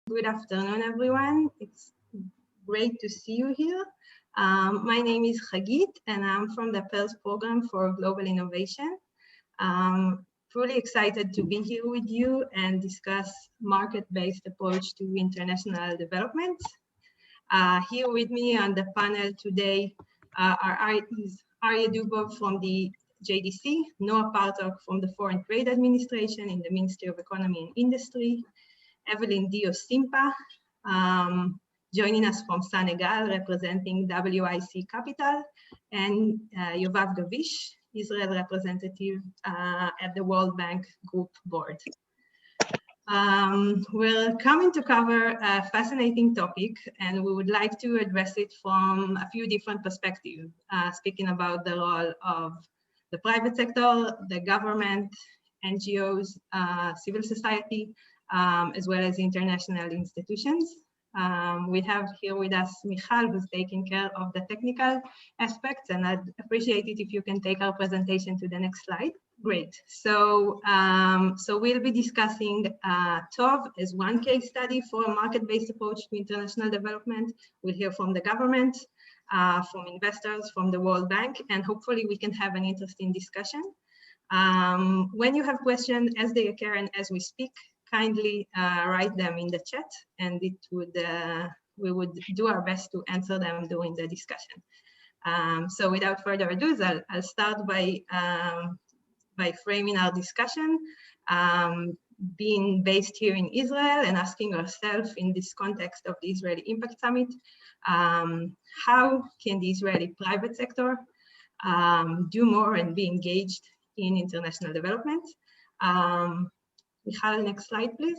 Good afternoon, everyone. It's great to see you here. My name is Hagit, and I'm from the Pears program for global innovation. Truly excited to be here with you and discuss market-based approach to international development. Here with me on the panel today are Arieh Doobov from the JDC, Noah Partuk from the Foreign Trade Administration in the Ministry of Economy and Industry, Evelyne Dioh SIMPA, joining us from Senegal, representing Wic Capital, and Yovav Gavish, Israel representative at the World Bank Group Board. We're coming to cover a fascinating topic, and we would like to address it from a few different perspectives, speaking about the role of the private sector, the government, NGOs, civil society, as well as international institutions. We have here with us Michal, who's taking care of the technical aspects, and I'd appreciate it if you can take our presentation to the next slide. Great. So, we'll be discussing TOV as one case study for a market-based approach to international development. We'll hear from the government, from investors, from the World Bank, and hopefully we can have an interesting discussion. When you have questions as they occur and as we speak, kindly write them in the chat, and we would do our best to answer them during the discussion. So without further ado, I'll start by framing our discussion, being based here in Israel and asking ourselves in this context of the Israeli Impact Summit, how can the Israeli private sector do more and be engaged in international development? Michal, next slide, please.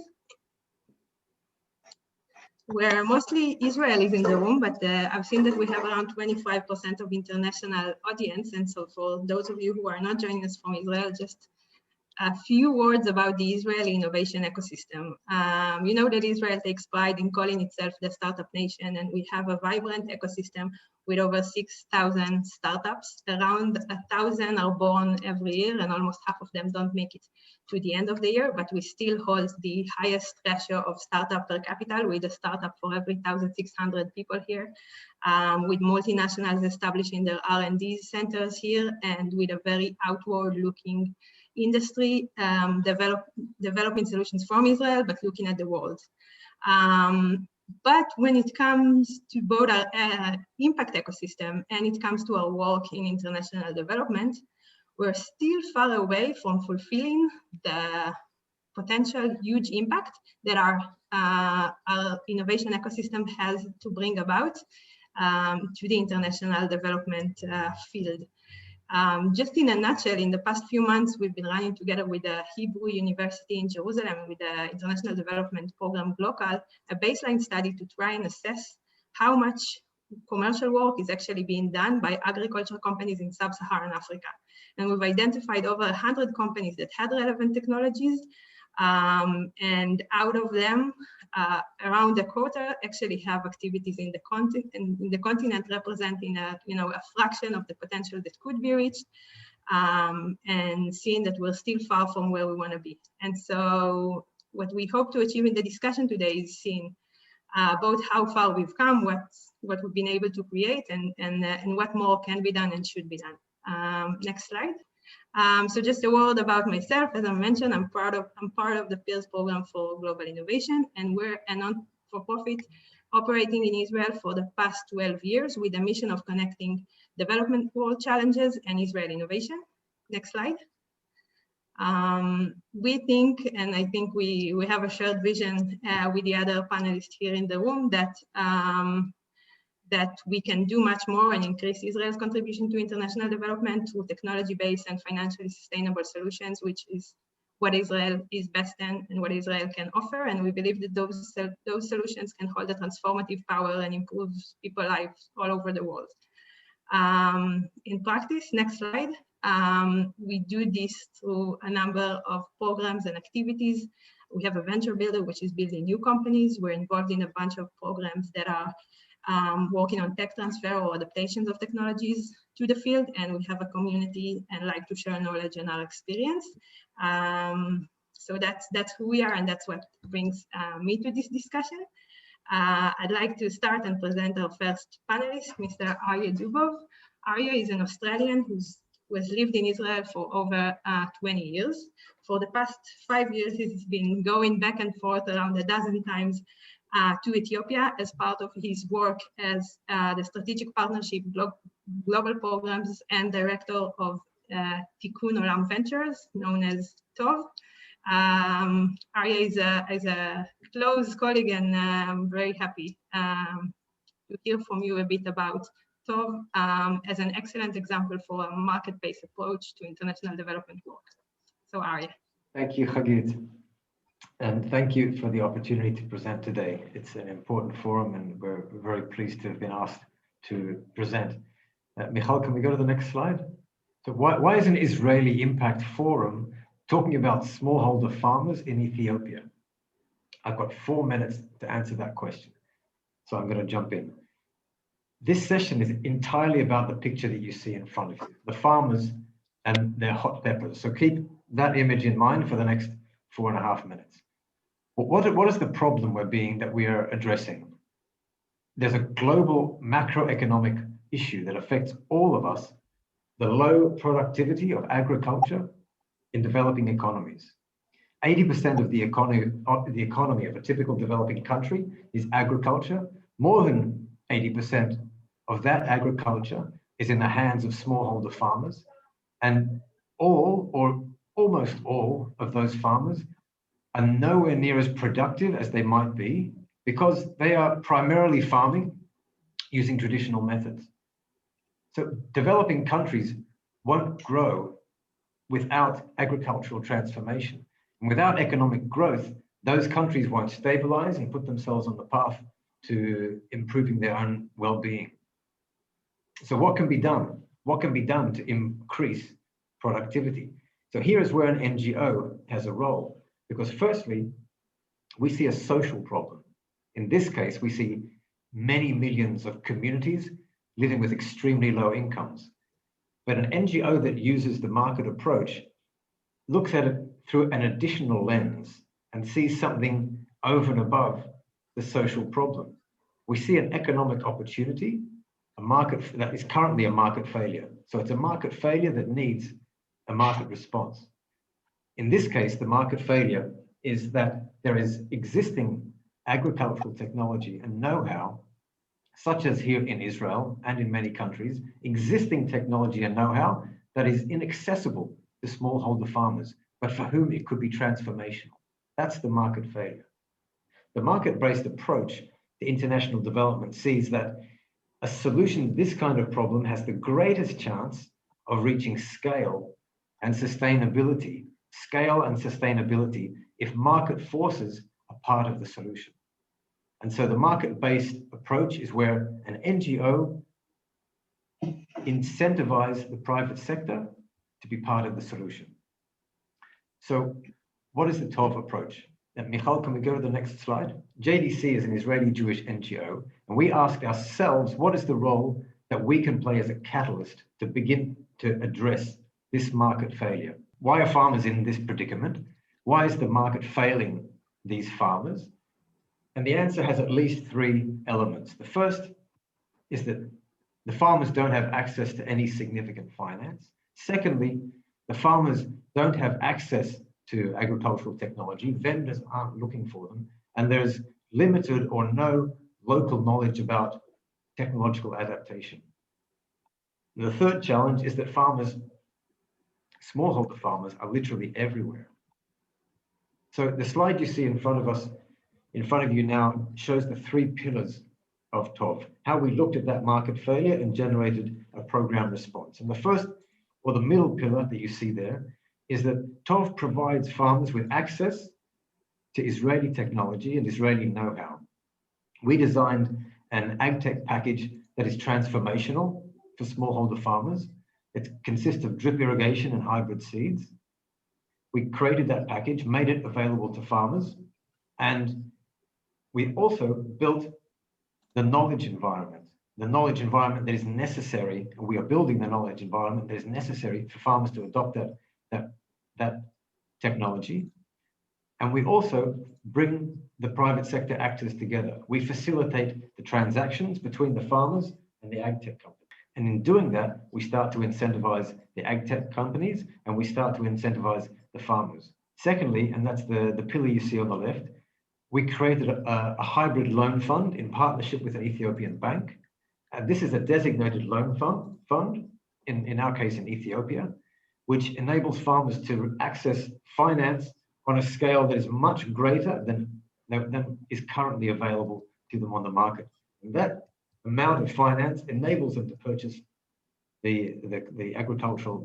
Where mostly Israel is in the room, but I've seen that we have around 25% of international audience. And so for those of you who are not joining us from Israel, just a few words about the Israeli innovation ecosystem. You know that Israel takes pride in calling itself the startup nation, and we have a vibrant ecosystem with over 6,000 startups. Around 1,000 are born every year, and almost half of them don't make it to the end of the year, but we still hold the highest ratio of startup per capita, with a startup for every 1,600 people here, with multinationals establishing their R&D centers here, and with a very outward-looking industry developing solutions from Israel, but looking at the world. But when it comes to both our impact ecosystem and it comes to our work in international development, we're still far away from fulfilling the potential huge impact that our innovation ecosystem has to bring about to the international development field. Just in a nutshell, in the past few months, we've been running together with the Hebrew University in Jerusalem, with the International Development Program Global, a baseline study to try and assess how much commercial work is actually being done by agriculture companies in sub-Saharan Africa. And we've identified over 100 companies that had relevant technologies, and out of them, around a quarter actually have activities in the continent, representing a fraction of the potential that could be reached, and seeing that we're still far from where we want to be. And so what we hope to achieve in the discussion today is seeing both how far we've come, what we've been able to create, and what more can be done and should be done. Next slide. So just a word about myself. As I mentioned, I'm part of the Pears program for global innovation, and we're a non-for-profit operating in Israel for the past 12 years with a mission of connecting development world challenges and Israel innovation. Next slide. We think, and I think we have a shared vision with the other panelists here in the room, that we can do much more and increase Israel's contribution to international development through technology-based and financially sustainable solutions, which is what Israel is best in and what Israel can offer. And we believe that those solutions can hold a transformative power and improve people's lives all over the world. In practice, next slide, we do this through a number of programs and activities. We have a venture builder, which is building new companies. We're involved in a bunch of programs that are working on tech transfer or adaptations of technologies to the field, and we have a community and like to share knowledge and our experience. So that's who we are, and that's what brings me to this discussion. I'd like to start and present our first panelist, Mr. Arieh Doobov. Arieh is an Australian who has lived in Israel for over 20 years. For the past 5 years, he's been going back and forth around a dozen times to Ethiopia as part of his work as the Strategic Partnership Global Programs and Director of Tikkun Olam Ventures, known as TOV. Arieh is a close colleague, and I'm very happy to hear from you a bit about TOV as an excellent example for a market-based approach to international development work. So Arieh. Thank you, Hagit. And thank you for the opportunity to present today. It's an important forum, and we're very pleased to have been asked to present. Michal, can we go to the next slide? So why is an Israeli Impact Forum talking about smallholder farmers in Ethiopia? I've got 4 minutes to answer that question, so I'm going to jump in. This session is entirely about the picture that you see in front of you, the farmers and their hot peppers. So keep that image in mind for the next 4.5 minutes. What is the problem that we are addressing? There's a global macroeconomic issue that affects all of us, the low productivity of agriculture in developing economies. 80% of the economy of a typical developing country is agriculture. More than 80% of that agriculture is in the hands of smallholder farmers, and all or almost all of those farmers are nowhere near as productive as they might be because they are primarily farming using traditional methods. So developing countries won't grow without agricultural transformation. And without economic growth, those countries won't stabilize and put themselves on the path to improving their own well-being. So what can be done? What can be done to increase productivity? So here is where an NGO has a role, because firstly, we see a social problem. In this case, we see many millions of communities living with extremely low incomes. But an NGO that uses the market approach looks at it through an additional lens and sees something over and above the social problem. We see an economic opportunity, a market that is currently a market failure. So it's a market failure that needs a market response. In this case, the market failure is that there is existing agricultural technology and know-how, such as here in Israel and in many countries, existing technology and know-how that is inaccessible to smallholder farmers, but for whom it could be transformational. That's the market failure. The market-based approach to international development sees that a solution to this kind of problem has the greatest chance of reaching scale and sustainability if market forces are part of the solution. And so the market-based approach is where an NGO incentivizes the private sector to be part of the solution. So what is the TOV approach? And Michal, can we go to the next slide? JDC is an Israeli Jewish NGO, and we ask ourselves, what is the role that we can play as a catalyst to begin to address this market failure? Why are farmers in this predicament? Why is the market failing these farmers? And the answer has at least 3 elements. The first is that the farmers don't have access to any significant finance. Secondly, the farmers don't have access to agricultural technology. Vendors aren't looking for them. And there's limited or no local knowledge about technological adaptation. And the third challenge is that smallholder farmers are literally everywhere. So the slide you see in front of you now shows the 3 pillars of TOV, how we looked at that market failure and generated a program response. And the first, or the middle pillar that you see there, is that TOV provides farmers with access to Israeli technology and Israeli know-how. We designed an ag-tech package that is transformational for smallholder farmers. It consists of drip irrigation and hybrid seeds. We created that package, made it available to farmers, and we also built the knowledge environment that is necessary, and we are building the knowledge environment that is necessary for farmers to adopt that technology. And we also bring the private sector actors together. We facilitate the transactions between the farmers and the ag tech companies. And in doing that, we start to incentivize the ag tech companies and we start to incentivize the farmers. Secondly, and that's the pillar you see on the left, we created a hybrid loan fund in partnership with an Ethiopian bank. And this is a designated loan fund, in our case in Ethiopia, which enables farmers to access finance on a scale that is much greater than is currently available to them on the market. And that amount of finance enables them to purchase the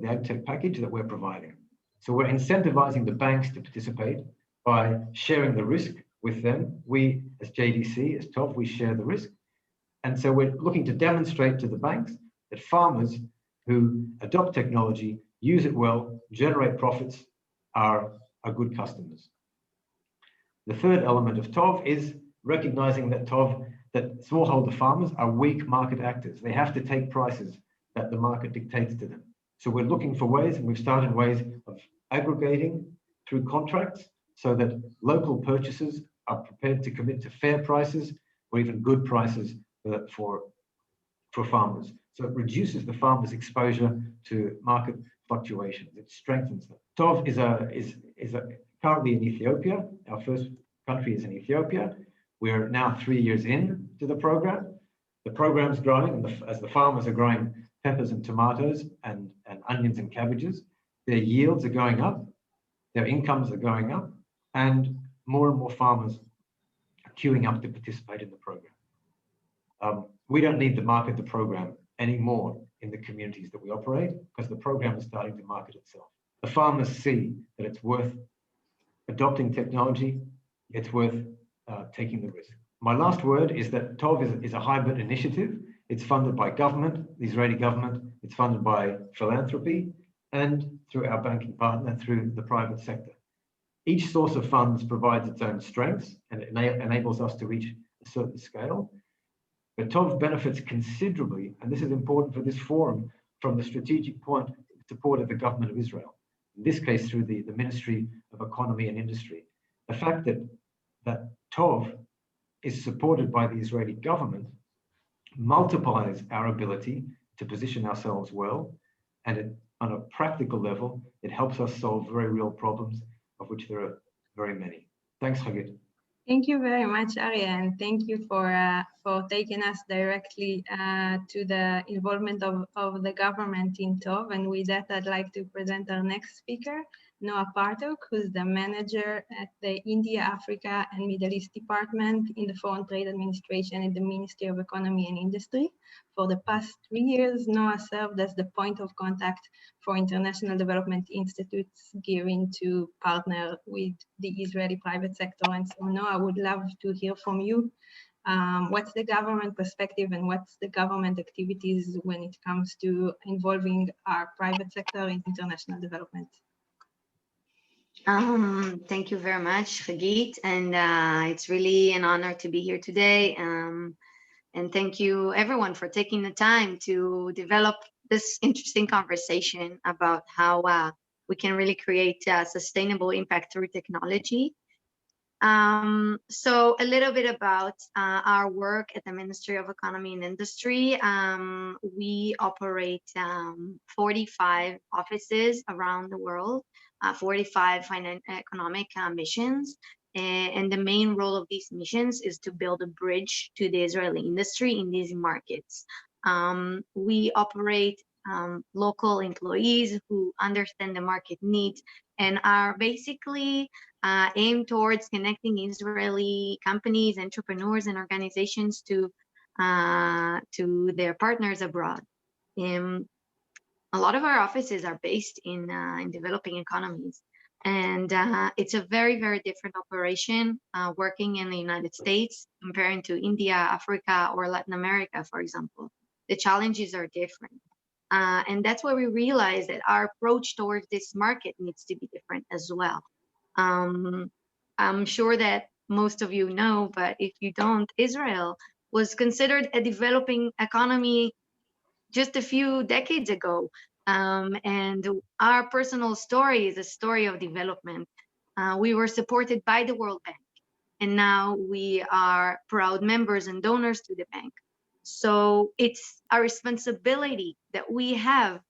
ag tech package that we're providing. So we're incentivizing the banks to participate by sharing the risk with them. We, as JDC, as TOV, we share the risk. And so we're looking to demonstrate to the banks that farmers who adopt technology, use it well, generate profits, are good customers. The third element of TOV is recognizing that smallholder farmers are weak market actors. They have to take prices that the market dictates to them. So we're looking for ways, and we've started ways of aggregating through contracts so that local purchasers are prepared to commit to fair prices or even good prices for farmers. So it reduces the farmers' exposure to market fluctuations. It strengthens them. TOV is currently in Ethiopia. Our first country is in Ethiopia. We are now 3 years in to the program. The program's growing, and as the farmers are growing peppers and tomatoes and onions and cabbages, their yields are going up, their incomes are going up, and more farmers are queuing up to participate in the program. We don't need to market the program anymore in the communities that we operate because the program is starting to market itself. The farmers see that it's worth adopting technology, it's worth taking the risk. My last word is that TOV is a hybrid initiative. It's funded by government, the Israeli government, it's funded by philanthropy, and through our banking partner, through the private sector. Each source of funds provides its own strengths and it enables us to reach a certain scale. But TOV benefits considerably, and this is important for this forum, from the strategic point of support of the government of Israel. In this case, through the Ministry of Economy and Industry. The fact that TOV is supported by the Israeli government multiplies our ability to position ourselves well, and on a practical level, it helps us solve very real problems, of which there are very many. Thanks, Hagit. Thank you very much, Arieh, and thank you for taking us directly to the involvement of the government in TOV. And with that, I'd like to present our next speaker, Noah Partuk, who's the manager at the India, Africa, and Middle East Department in the Foreign Trade Administration in the Ministry of Economy and Industry. For the past 3 years, Noah served as the point of contact for international development institutes gearing to partner with the Israeli private sector. And so, Noah, I would love to hear from you. What's the government perspective and what's the government activities when it comes to involving our private sector in international development? Thank you very much, Hagit, and it's really an honor to be here today. And thank you everyone for taking the time to develop this interesting conversation about how we can really create sustainable impact through technology. So a little bit about our work at the Ministry of Economy and Industry. We operate 45 offices around the world, 45 economic missions. And the main role of these missions is to build a bridge to the Israeli industry in these markets. We operate local employees who understand the market needs and are basically aimed towards connecting Israeli companies, entrepreneurs, and organizations to their partners abroad. A lot of our offices are based in developing economies. And it's a very, very different operation working in the United States comparing to India, Africa, or Latin America, for example. The challenges are different. And that's where we realize that our approach towards this market needs to be different as well. I'm sure that most of you know, but if you don't, Israel was considered a developing economy just a few decades ago. And our personal story is a story of development. We were supported by the World Bank, and now we are proud members and donors to the bank. So it's our responsibility that we have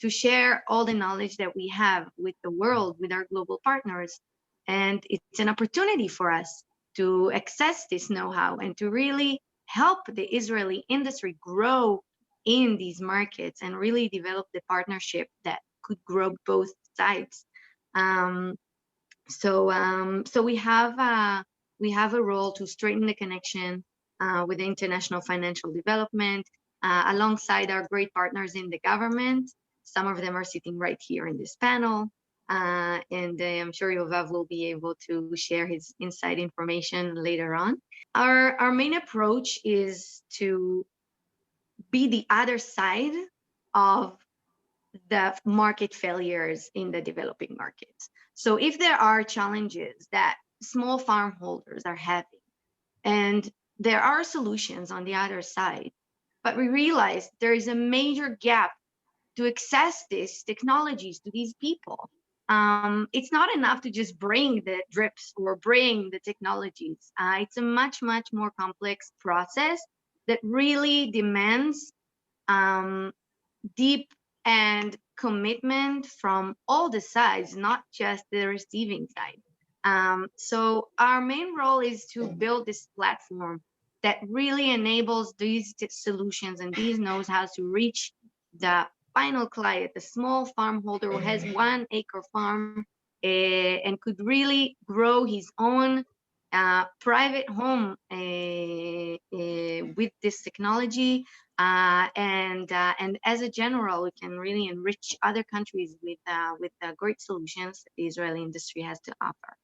to share all the knowledge that we have with the world, with our global partners. And it's an opportunity for us to access this know-how and to really help the Israeli industry grow in these markets and really develop the partnership that could grow both sides. So we have a role to strengthen the connection with the international financial development alongside our great partners in the government. Some of them are sitting right here in this panel. And I'm sure Yovav will be able to share his inside information later on. Our main approach is to be the other side of the market failures in the developing markets. So if there are challenges that small farm holders are having, and there are solutions on the other side, but we realize there is a major gap to access these technologies to these people. It's not enough to just bring the drips or bring the technologies. It's a much, much more complex process that really demands deep and commitment from all the sides, not just the receiving side. So our main role is to build this platform that really enables these solutions and these know-how to reach the final client, the small farm holder who has 1 acre farm and could really grow his own private home with this technology. And as a general, we can really enrich other countries with great solutions that the Israeli industry has to offer.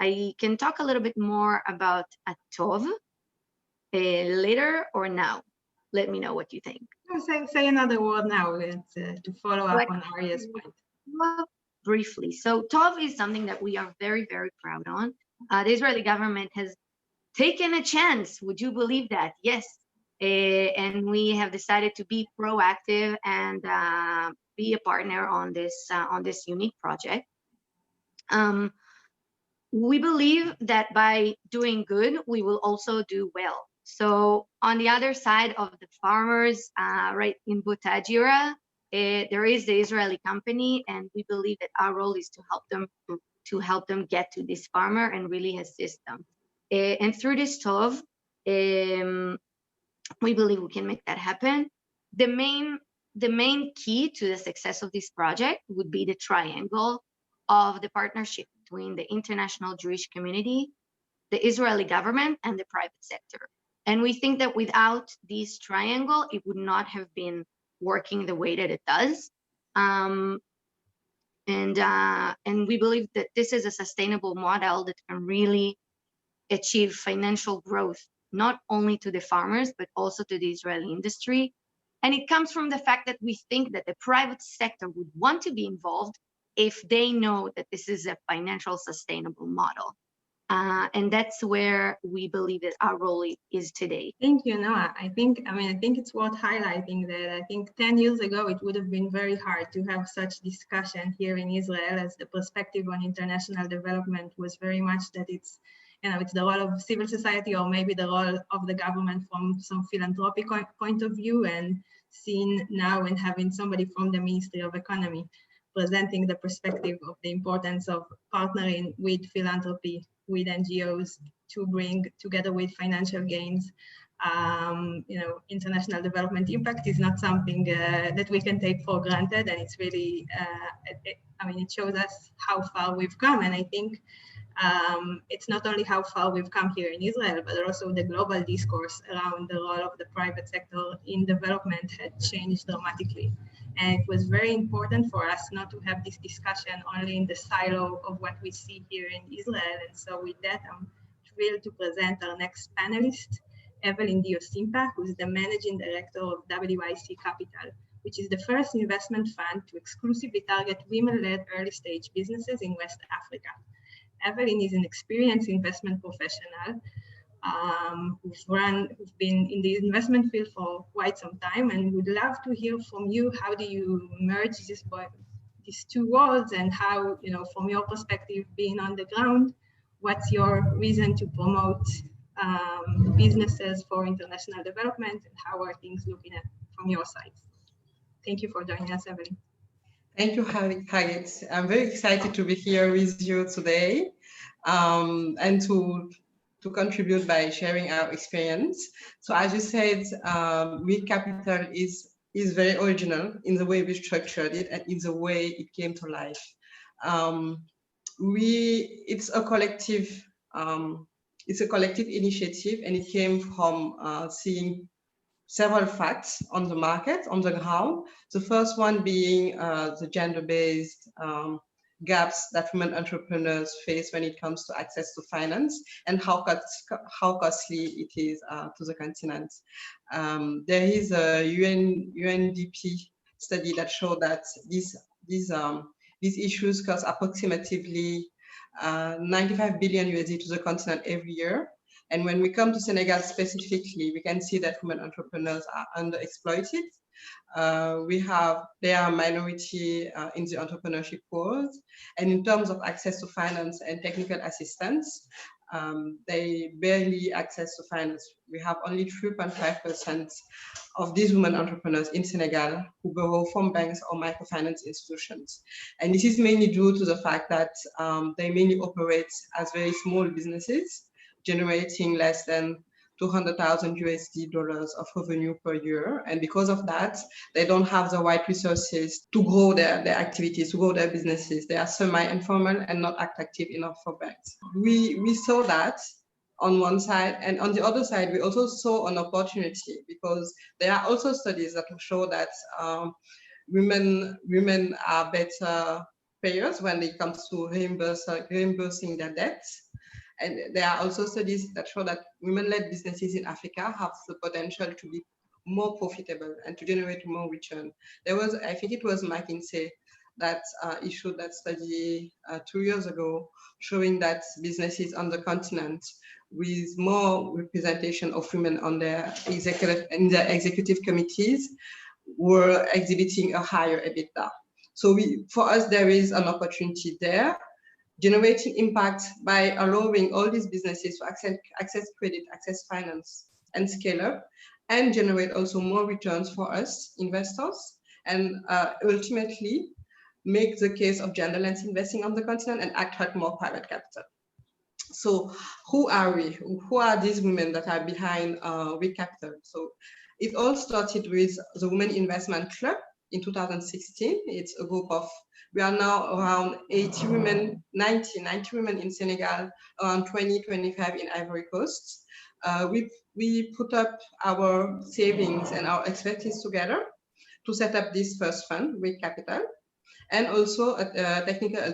I can talk a little bit more about Tov later or now. Let me know what you think. Say another word now to follow up on Arieh's point. Well, briefly. So Tov is something that we are very, very proud on. The Israeli government has taken a chance. Would you believe that? Yes. And we have decided to be proactive and be a partner on this unique project. We believe that by doing good, we will also do well. So on the other side of the farmers, right in Butajira, there is the Israeli company, and we believe that our role is to help them get to this farmer and really assist them. And through this Tov, we believe we can make that happen. The main key to the success of this project would be the triangle of the partnership between the international Jewish community, the Israeli government, and the private sector. And we think that without this triangle, it would not have been working the way that it does. And we believe that this is a sustainable model that can really achieve financial growth, not only to the farmers, but also to the Israeli industry. And it comes from the fact that we think that the private sector would want to be involved if they know that this is a financial sustainable model. And that's where we believe that our role is today. Thank you, Noah. I think it's worth highlighting that I think 10 years ago, it would have been very hard to have such discussion here in Israel, as the perspective on international development was very much that it's the role of civil society, or maybe the role of the government from some philanthropic point of view, and seen now and having somebody from the Ministry of Economy presenting the perspective of the importance of partnering with philanthropy, with NGOs, to bring together with financial gains. International development impact is not something that we can take for granted, and it's really, it shows us how far we've come. And I think it's not only how far we've come here in Israel, but also the global discourse around the role of the private sector in development had changed dramatically. And it was very important for us not to have this discussion only in the silo of what we see here in Israel. And so with that, I'm thrilled to present our next panelist, Evelyne SIMPA, who's the Managing Director of Wic Capital, which is the first investment fund to exclusively target women-led early-stage businesses in West Africa. Evelyne is an experienced investment professional who's been in the investment field for quite some time, and would love to hear from you. How do you merge this these two worlds, and how, from your perspective, being on the ground, what's your reason to promote businesses for international development, and how are things looking at from your side? Thank you for joining us, Evelyne. Thank you, Hagit. I'm very excited to be here with you today, and to contribute by sharing our experience. So as you said, Wic Capital is very original in the way we structured it and in the way it came to life. It's a collective initiative, and it came from seeing several facts on the market, on the ground. The first one being the gender-based gaps that women entrepreneurs face when it comes to access to finance, and how costly it is to the continent. There is a UNDP study that showed that these issues cost approximately 95 billion USD to the continent every year. And when we come to Senegal specifically, we can see that women entrepreneurs are underexploited. They are a minority in the entrepreneurship world. And in terms of access to finance and technical assistance, they barely access to finance. We have only 3.5% of these women entrepreneurs in Senegal who borrow from banks or microfinance institutions. And this is mainly due to the fact that they mainly operate as very small businesses, generating less than $200,000 USD of revenue per year. And because of that, they don't have the right resources to grow their activities, to grow their businesses. They are semi-informal and not active enough for banks. We saw that on one side, and on the other side, we also saw an opportunity, because there are also studies that show that women are better payers when it comes to reimbursing their debts. And there are also studies that show that women-led businesses in Africa have the potential to be more profitable and to generate more return. There was, I think it was McKinsey that issued that study 2 years ago, showing that businesses on the continent with more representation of women on their executive committees were exhibiting a higher EBITDA. So for us, there is an opportunity there, generating impact by allowing all these businesses to access credit, access finance, and scale up, and generate also more returns for us investors, and ultimately make the case of genderless investing on the continent and attract more private capital. So who are we? Who are these women that are behind Wic Capital? So it all started with the Women Investment Club in 2016. It's a group of, we are now around 80 women, 90 women in Senegal, around 20, 25 in Ivory Coast. We put up our savings and our expertise together to set up this first fund, Wic Capital, and also a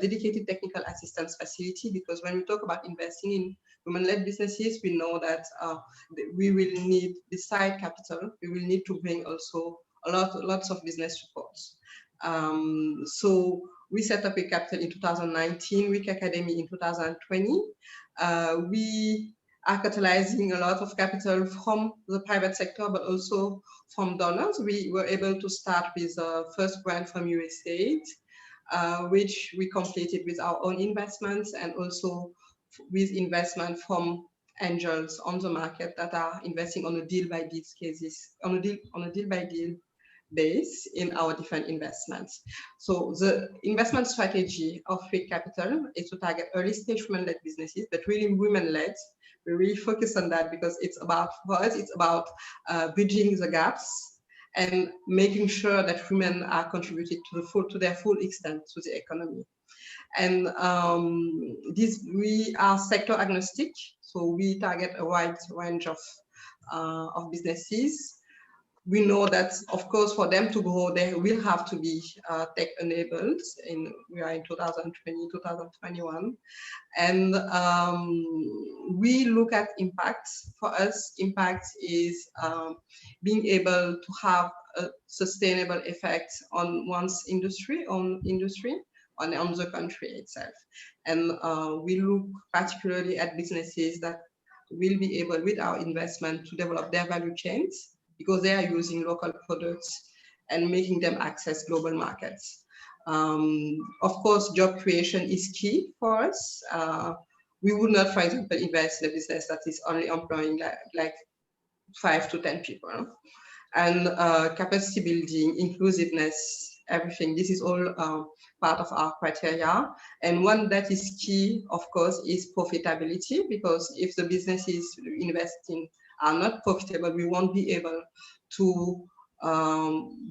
dedicated technical assistance facility, because when we talk about investing in women-led businesses, we know that we will need, beside capital, we will need to bring also lots of business supports. So we set up Wic Capital in 2019, Wic Academy in 2020. We are catalyzing a lot of capital from the private sector, but also from donors. We were able to start with the first grant from USAID, which we completed with our own investments, and also with investment from angels on the market that are investing on a deal-by-deal cases, on a deal-by-deal base in our different investments. So the investment strategy of Wic Capital is to target early-stage women-led businesses, but really women-led. We really focus on that because it's about, for us, it's about bridging the gaps and making sure that women are contributed to their full extent to the economy. And we are sector agnostic, so we target a wide range of businesses. We know that, of course, for them to grow, they will have to be tech-enabled. We are in 2020, 2021. And we look at impact. For us, impact is being able to have a sustainable effect on one's industry, on the country itself. And we look particularly at businesses that will be able, with our investment, to develop their value chains, because they are using local products and making them access global markets. Of course, job creation is key for us. We would not, for example, invest in a business that is only employing like 5 to 10 people. And capacity building, inclusiveness, everything. This is all part of our criteria. And one that is key, of course, is profitability, because if the businesses investing are not profitable, we won't be able to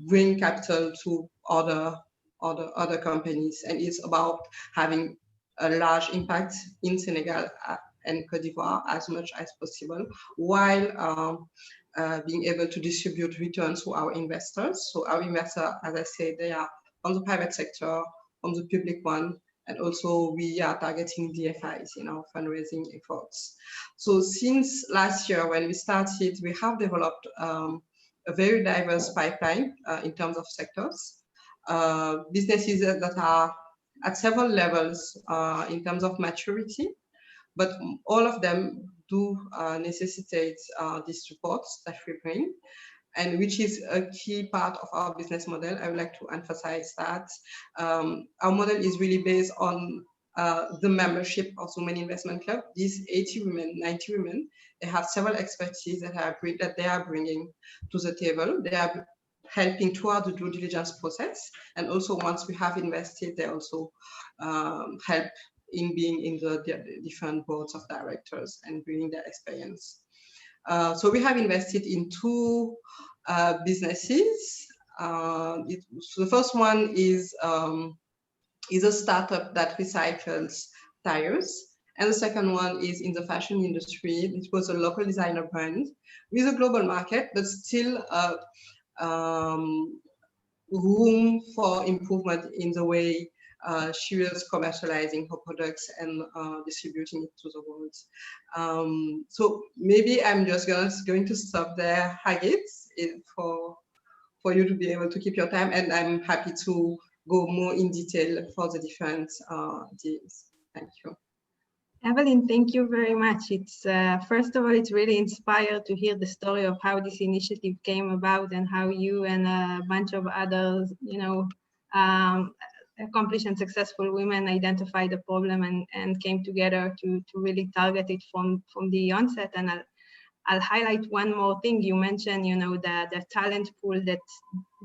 bring capital to other companies. And it's about having a large impact in Senegal and Côte d'Ivoire as much as possible, while being able to distribute returns to our investors. So our investors, as I said, they are from the private sector, from the public one, and also we are targeting DFIs in our fundraising efforts. So since last year when we started, we have developed a very diverse pipeline in terms of sectors. Businesses that are at several levels in terms of maturity, but all of them do necessitate these supports that we bring, and which is a key part of our business model. I would like to emphasize that our model is really based on the membership of Women Investment Club. These 80 women, 90 women, they have several expertise that they are bringing to the table. They are helping throughout the due diligence process, and also once we have invested, they also help in being in the different boards of directors and bringing their experience. So we have invested in 2 businesses. So the first one is a startup that recycles tires, and the second one is in the fashion industry. It was a local designer brand with a global market, but still room for improvement in the way she was commercializing her products and distributing it to the world. So maybe I'm just going to stop there, Hagit, for you to be able to keep your time, and I'm happy to go more in detail for the different deals. Thank you. Evelyne, thank you very much. It's first of all, it's really inspired to hear the story of how this initiative came about and how you and a bunch of others, accomplished and successful women identified the problem and came together to really target it from the onset. And I'll highlight one more thing. You mentioned, the talent pool that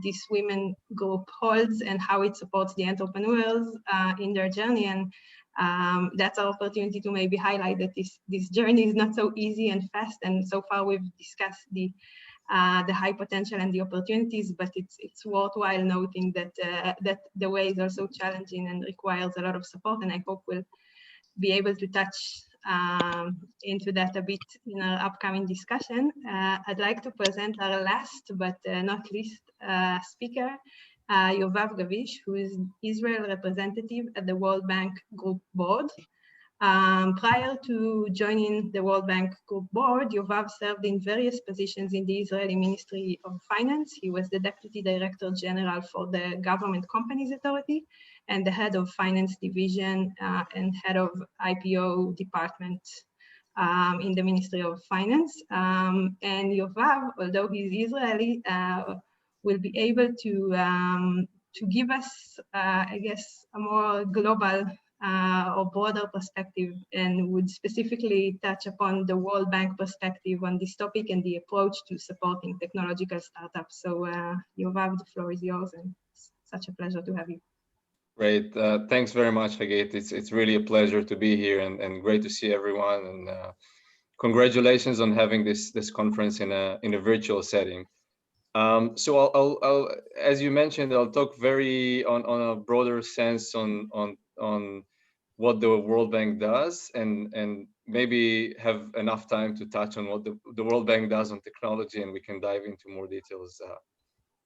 this women group holds and how it supports the entrepreneurs in their journey. And that's our opportunity to maybe highlight that this journey is not so easy and fast. And so far we've discussed the high potential and the opportunities, but it's worthwhile noting that the way is also challenging and requires a lot of support. And I hope we'll be able to touch into that a bit in our upcoming discussion. I'd like to present our last but not least speaker, Yovav Gavish, who is Israel representative at the World Bank Group Board. Prior to joining the World Bank Group Board, Yovav served in various positions in the Israeli Ministry of Finance. He was the Deputy Director General for the Government Companies Authority and the Head of Finance Division and Head of IPO Department in the Ministry of Finance. And Yovav, although he's Israeli, will be able to give us, I guess, a more global or broader perspective, and would specifically touch upon the World Bank perspective on this topic and the approach to supporting technological startups. So Yovav, the floor is yours, and it's such a pleasure to have you. Great, thanks very much, Hagit. It's really a pleasure to be here and great to see everyone, and congratulations on having this conference in a virtual setting. So I'll as you mentioned, I'll talk very on a broader sense on what the World Bank does, and maybe have enough time to touch on what the World Bank does on technology, and we can dive into more details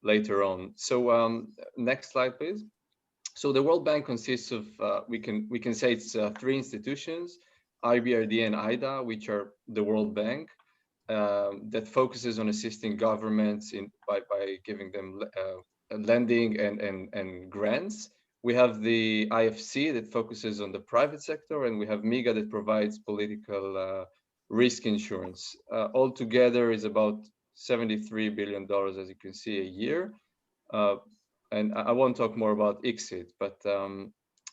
later on. So next slide, please. So the World Bank consists of we can say it's 3 institutions: IBRD and IDA, which are the World Bank, that focuses on assisting governments by giving them lending and grants. We have the IFC that focuses on the private sector, and we have MIGA that provides political risk insurance. Altogether is about $73 billion, as you can see, a year. I won't talk more about ICSID, but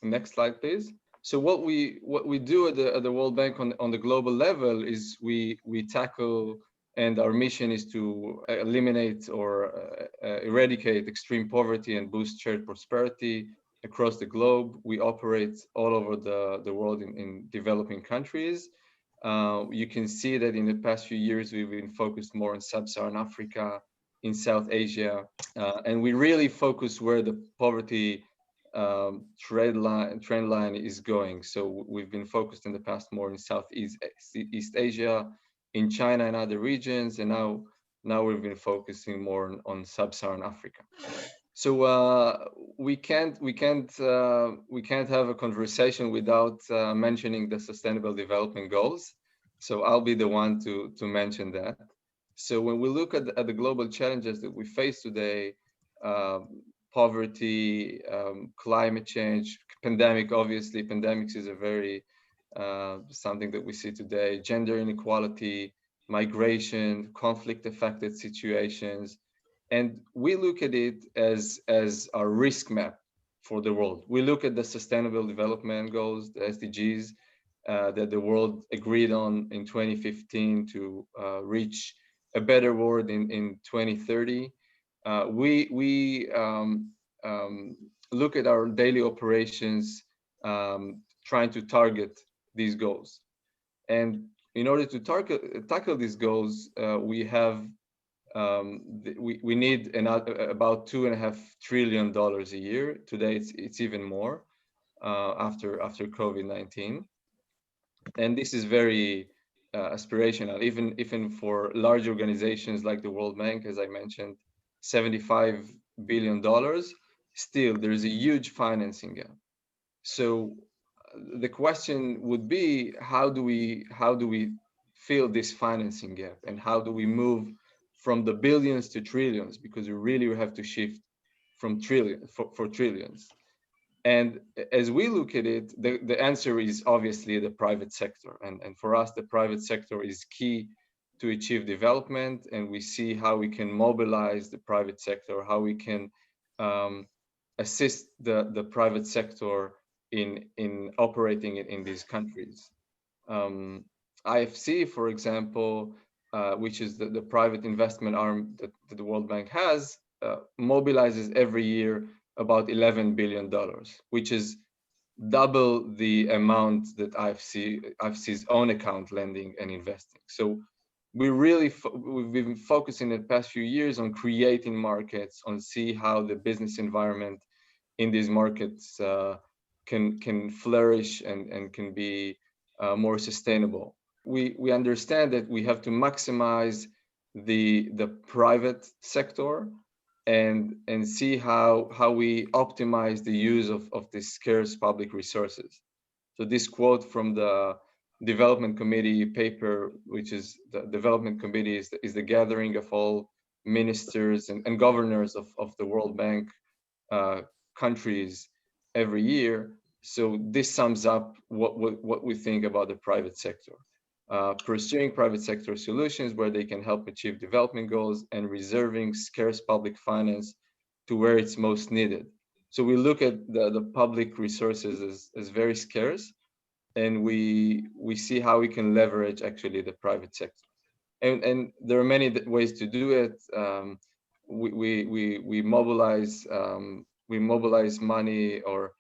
next slide, please. So what we do at the World Bank on the global level is we tackle, and our mission is to eliminate or eradicate extreme poverty and boost shared prosperity across the globe. We operate all over the world in developing countries. You can see that in the past few years, we've been focused more on Sub-Saharan Africa, in South Asia, and we really focus where the poverty trend line is going. So we've been focused in the past more in Southeast East Asia, in China and other regions, and now we've been focusing more on Sub-Saharan Africa. So we can't have a conversation without mentioning the Sustainable Development Goals. So I'll be the one to mention that. So when we look at the global challenges that we face today, poverty, climate change, pandemic, obviously, pandemics is a very something that we see today, gender inequality, migration, conflict-affected situations. And we look at it as our risk map for the world. We look at the Sustainable Development Goals, the SDGs, that the world agreed on in 2015 to reach a better world in 2030. We look at our daily operations, trying to target these goals. And in order to tackle these goals, we have we need about $2.5 trillion a year. Today, it's even more after COVID-19, and this is very aspirational. Even for large organizations like the World Bank, as I mentioned, $75 billion. Still, there's a huge financing gap. So the question would be, how do we fill this financing gap, and how do we move from the billions to trillions, because we really have to shift from for trillions. And as we look at it, the answer is obviously the private sector. And for us, the private sector is key to achieve development. And we see how we can mobilize the private sector, how we can assist the private sector in operating in these countries. IFC, for example, which is the private investment arm that the World Bank has, mobilizes every year about $11 billion, which is double the amount that IFC's own account lending and investing. So we've been focusing the past few years on creating markets, on see how the business environment in these markets can flourish and can be more sustainable. We understand that we have to maximize the private sector and see how we optimize the use of these scarce public resources. So this quote from the Development Committee paper, which is the Development Committee is the gathering of all ministers and governors of the World Bank countries every year. So this sums up what we think about the private sector. Pursuing private sector solutions where they can help achieve development goals, and reserving scarce public finance to where it's most needed. So we look at the public resources as very scarce, and we see how we can leverage actually the private sector. And there are many ways to do it. We mobilize money or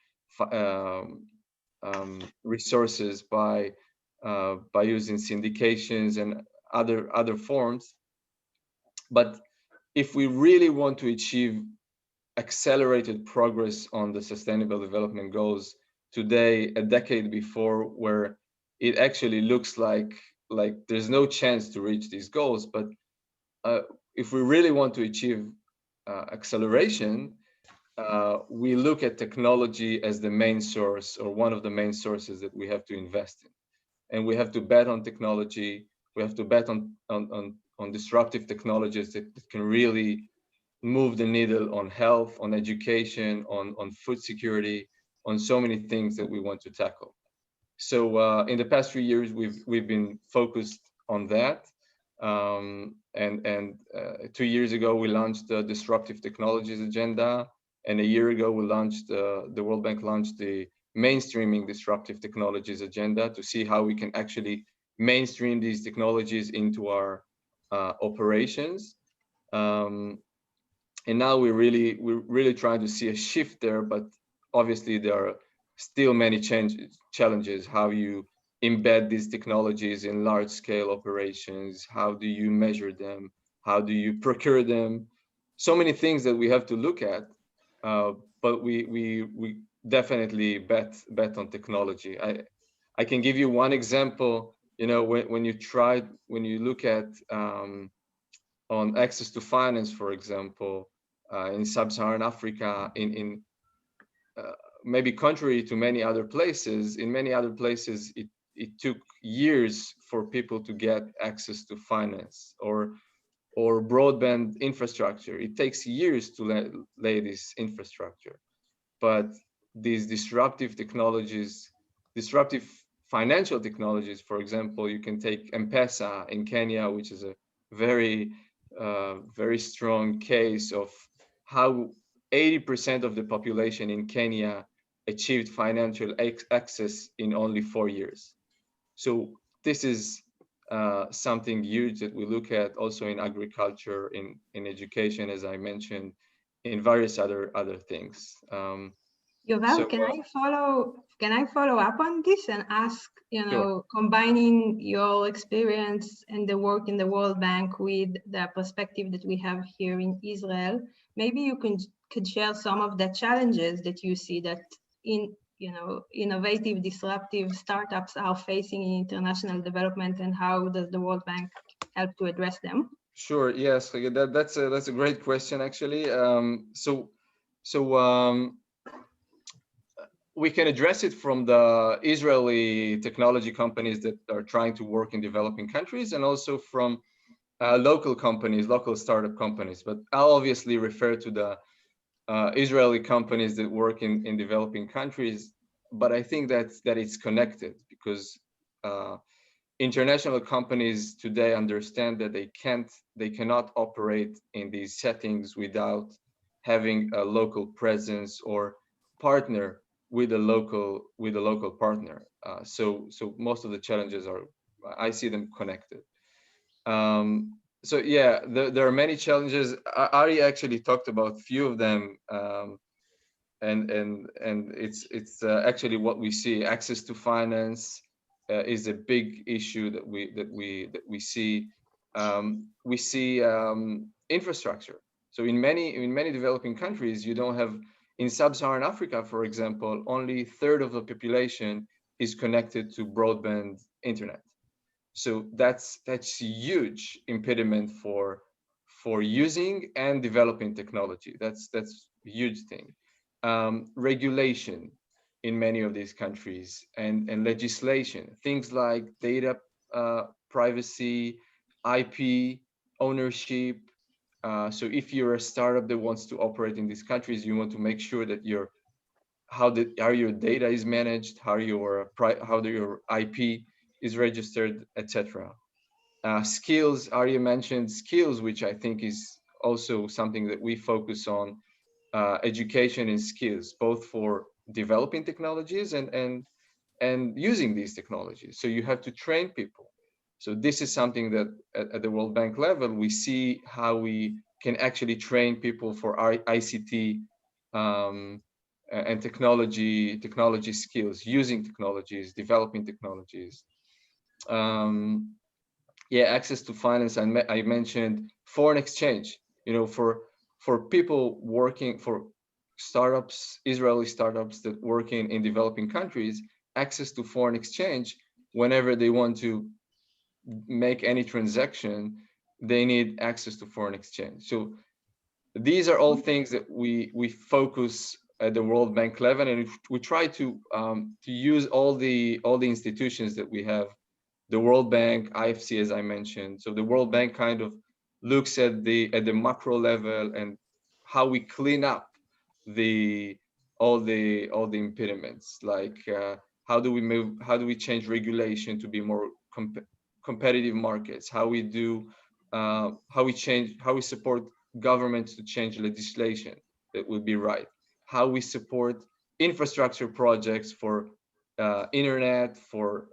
resources by using syndications and other forms. But if we really want to achieve accelerated progress on the Sustainable Development Goals today, a decade before, where it actually looks like there's no chance to reach these goals, but if we really want to achieve acceleration, we look at technology as the main source, or one of the main sources that we have to invest in. And we have to bet on technology. We have to bet on disruptive technologies that can really move the needle on health, on education, on food security, on so many things that we want to tackle. So in the past few years, we've been focused on that. And 2 years ago, we launched the Disruptive Technologies Agenda. And a year ago, we launched, the World Bank launched the Mainstreaming Disruptive Technologies agenda to see how we can actually mainstream these technologies into our operations. And now we're really trying to see a shift there, but obviously there are still many challenges. How you embed these technologies in large-scale operations? How do you measure them? How do you procure them? So many things that we have to look at, but we definitely bet on technology. I can give you one example. You know, when you look at on access to finance, for example, in sub-Saharan Africa, in maybe contrary to many other places, in many other places, it took years for people to get access to finance or broadband infrastructure. It takes years to lay this infrastructure. But these disruptive technologies, disruptive financial technologies, for example, you can take M-Pesa in Kenya, which is a very strong case of how 80% of the population in Kenya achieved financial access in only 4 years. So this is something huge that we look at also in agriculture, in education, as I mentioned, in various other things. Yoval, so, can I follow up on this and ask, you know, sure. combining your experience and the work in the World Bank with the perspective that we have here in Israel, maybe you could share some of the challenges that you see that innovative, disruptive startups are facing in international development, and how does the World Bank help to address them? Sure. Yes, that's a great question, actually. We can address it from the Israeli technology companies that are trying to work in developing countries, and also from local companies, local startup companies. But I'll obviously refer to the Israeli companies that work in developing countries. But I think that it's connected, because international companies today understand that they cannot operate in these settings without having a local presence or partner with a local partner. So most of the challenges I see them connected. So yeah, there are many challenges. Arieh actually talked about a few of them, and it's actually what we see. Access to finance is a big issue that we see. We see infrastructure. So in many developing countries, you don't have. In sub-Saharan Africa, for example, only a third of the population is connected to broadband internet. So that's a huge impediment for using and developing technology. That's a huge thing. Regulation in many of these countries, and legislation, things like data privacy, IP ownership. So if you're a startup that wants to operate in these countries, you want to make sure that how your data is managed, how your IP is registered, etc. Skills, Arieh mentioned skills, which I think is also something that we focus on. Education and skills, both for developing technologies and using these technologies. So you have to train people. So this is something that at the World Bank level, we see how we can actually train people for our ICT and technology skills, using technologies, developing technologies. Yeah, access to finance. I mentioned foreign exchange. You know, for people working for startups, Israeli startups that work in developing countries, access to foreign exchange whenever they want to make any transaction, they need access to foreign exchange. So these are all things that we focus at the World Bank level, and we try to use all the institutions that we have. The World Bank, IFC, as I mentioned. So the World Bank kind of looks at the macro level and how we clean up all the impediments, like how do we change regulation to be more competitive markets, how we support governments to change legislation. that would be right. How we support infrastructure projects for internet, for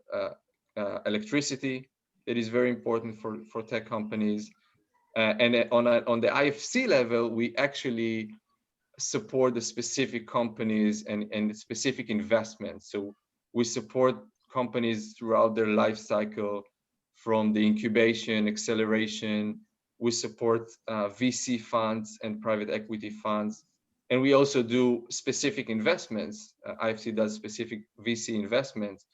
electricity. It is very important for tech companies. And on the IFC level, we actually support the specific companies and specific investments. So we support companies throughout their life cycle, from the incubation, acceleration. We support VC funds and private equity funds. And we also do specific investments. IFC does specific VC investments.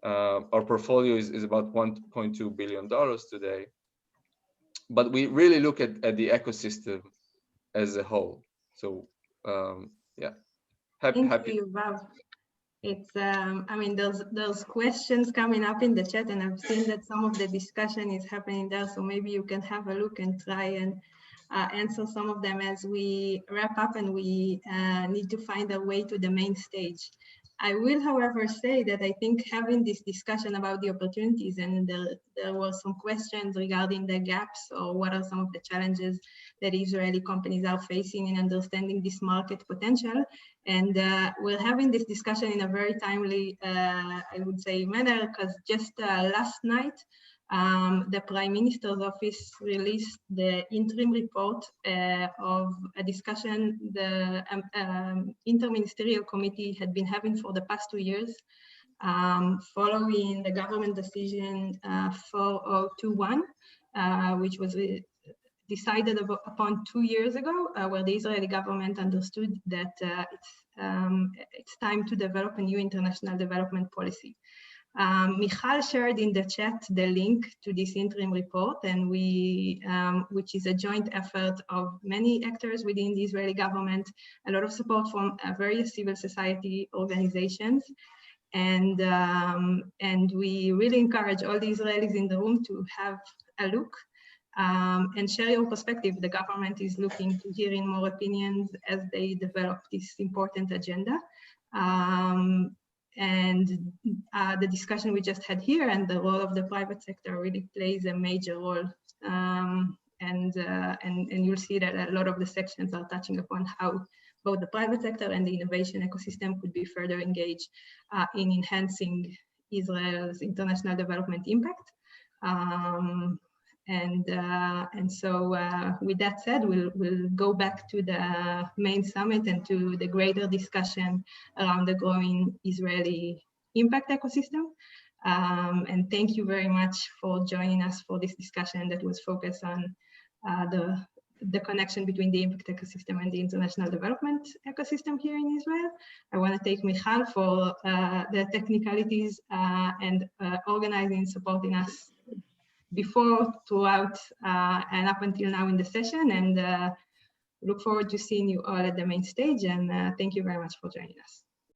Our portfolio is about $1.2 billion today. But we really look at the ecosystem as a whole. So yeah, happy. Thank you, Bob. It's I mean, there's questions coming up in the chat, and I've seen that some of the discussion is happening there. So maybe you can have a look and try and answer some of them as we wrap up, and we need to find a way to the main stage. I will, however, say that I think having this discussion about the opportunities, and there were some questions regarding the gaps, or what are some of the challenges that Israeli companies are facing in understanding this market potential. And we're having this discussion in a very timely, I would say, manner, because just last night, the Prime Minister's office released the interim report of a discussion the Interministerial Committee had been having for the past 2 years, following the government decision 4021, which was decided upon 2 years ago, where the Israeli government understood that it's time to develop a new international development policy. Michal shared in the chat the link to this interim report, and which is a joint effort of many actors within the Israeli government, a lot of support from various civil society organizations, and we really encourage all the Israelis in the room to have a look and share your perspective. The government is looking to hearing more opinions as they develop this important agenda. And the discussion we just had here and the role of the private sector really plays a major role. And you'll see that a lot of the sections are touching upon how both the private sector and the innovation ecosystem could be further engaged in enhancing Israel's international development impact. And so with that said, we'll go back to the main summit and to the greater discussion around the growing Israeli impact ecosystem. And thank you very much for joining us for this discussion that was focused on the connection between the impact ecosystem and the international development ecosystem here in Israel. I want to thank Michal for the technicalities and organizing, supporting us before, throughout, and up until now in the session, and look forward to seeing you all at the main stage, and thank you very much for joining us.